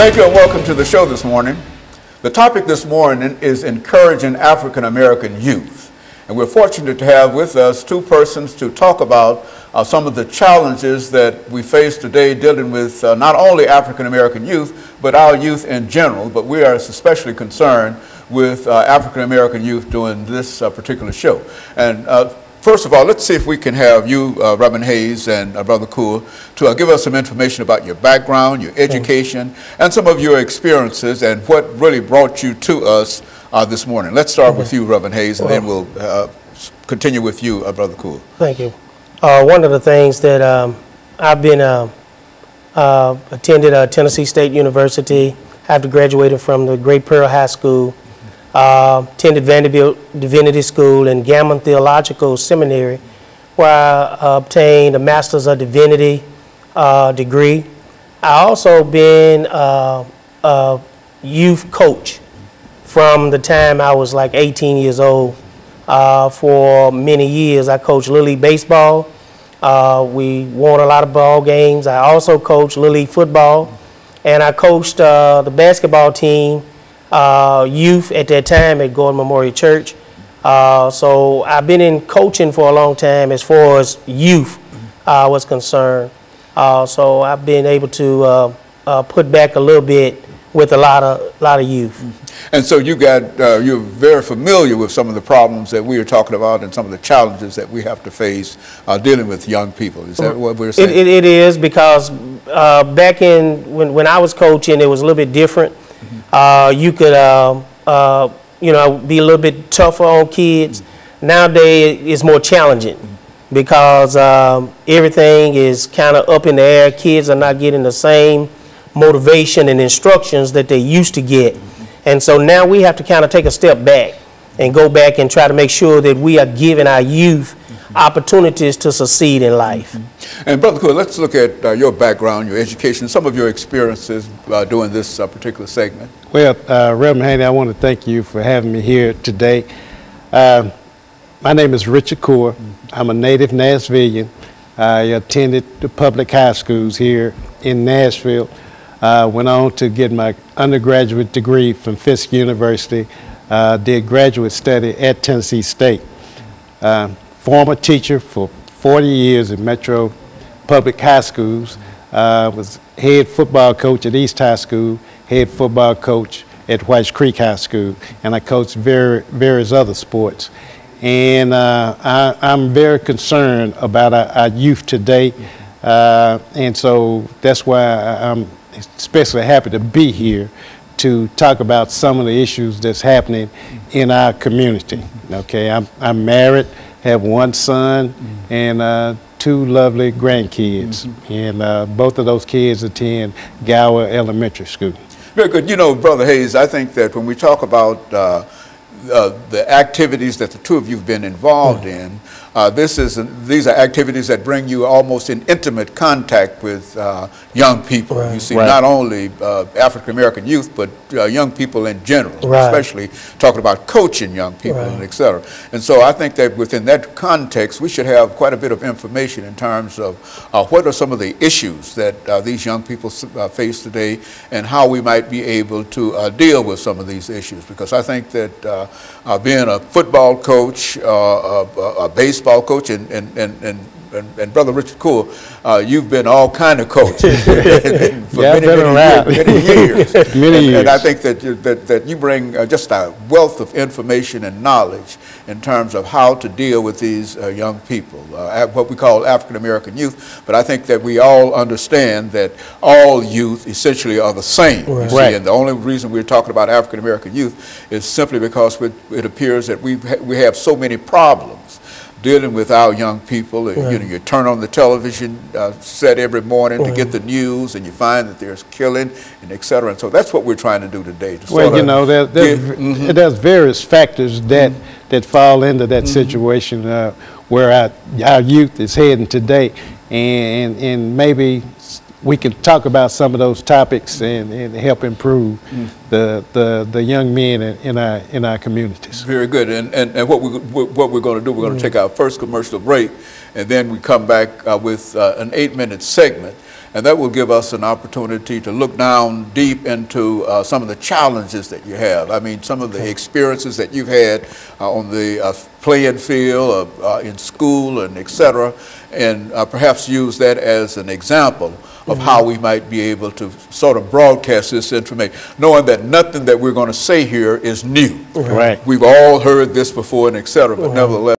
Thank you and welcome to the show this morning. The topic this morning is encouraging African American youth. And we're fortunate to have with us two persons to talk about some of the challenges that we face today dealing with not only African American youth, but our youth in general. But we are especially concerned with African American youth doing this particular show. And first of all, let's see if we can have you, Reverend Hayes and Brother Cool, to give us some information about your background, your education, and some of your experiences and what really brought you to us this morning. Let's start with you, Reverend Hayes, and then we'll continue with you, Brother Cool. Thank you. One of the things that I've been attended Tennessee State University after graduating from the Great Pearl High School. Attended Vanderbilt Divinity School and Gammon Theological Seminary, where I obtained a Master's of Divinity degree. I also been a youth coach from the time I was like 18 years old. For many years, I coached Little League baseball. We won a lot of ball games. I also coached Little League football, and I coached the basketball team. Youth at that time at Gordon Memorial Church. So I've been in coaching for a long time as far as youth was concerned. So I've been able to put back a little bit with a lot of youth. And so you you're very familiar with some of the problems that we are talking about and some of the challenges that we have to face dealing with young people. Is that what we're saying? It is, because back when I was coaching, it was a little bit different. You could, you know, be a little bit tougher on kids. Nowadays, it's more challenging because everything is kind of up in the air. Kids are not getting the same motivation and instructions that they used to get. And so now we have to kind of take a step back and go back and try to make sure that we are giving our youth opportunities to succeed in life. And Brother Cool, let's look at your background, your education, some of your experiences doing this particular segment. Well, Reverend Haney, I want to thank you for having me here today. My name is RCoure6. I'm a native Nashvilleian. I attended the public high schools here in Nashville. Went on to get my undergraduate degree from Fisk University. Did graduate study at Tennessee State. Former teacher for 40 years at Metro Public High Schools. Was head football coach at East High School, head football coach at White Creek High School, and I coached various other sports. And I'm very concerned about our youth today, and so that's why I'm especially happy to be here to talk about some of the issues that's happening in our community. Okay, I'm married, have one son, and two lovely grandkids, and both of those kids attend Gower Elementary School. Very good. You know, Brother Hayes, I think that when we talk about the activities that the two of you have been involved in, these are activities that bring you almost in intimate contact with young people. You see, not only African American youth, but young people in general, especially talking about coaching young people, and et cetera. And so I think that within that context, we should have quite a bit of information in terms of what are some of the issues that these young people face today and how we might be able to deal with some of these issues. Because I think that being a football coach, a baseball coach, and Brother RCoure, you've been all kind of coaches for many years. And I think that you bring just a wealth of information and knowledge in terms of how to deal with these young people, what we call African American youth. But I think that we all understand that all youth essentially are the same. You see, and the only reason we're talking about African American youth is simply because it appears that we have so many problems dealing with our young people. You know, you turn on the television set every morning to get the news, and you find that there's killing and et cetera. And so that's what we're trying to do today. Well, you know, there's various factors that fall into that situation where our youth is heading today, and maybe we can talk about some of those topics and help improve the young men in our communities. Very good. And what we're going to do, we're going to take our first commercial break, and then we come back with an 8-minute segment. and that will give us an opportunity to look down deep into some of the challenges that you have. I mean, some of the experiences that you've had on the playing field, in school, and et cetera, and perhaps use that as an example of how we might be able to sort of broadcast this information, knowing that nothing that we're going to say here is new. Right. We've all heard this before and et cetera, but nevertheless,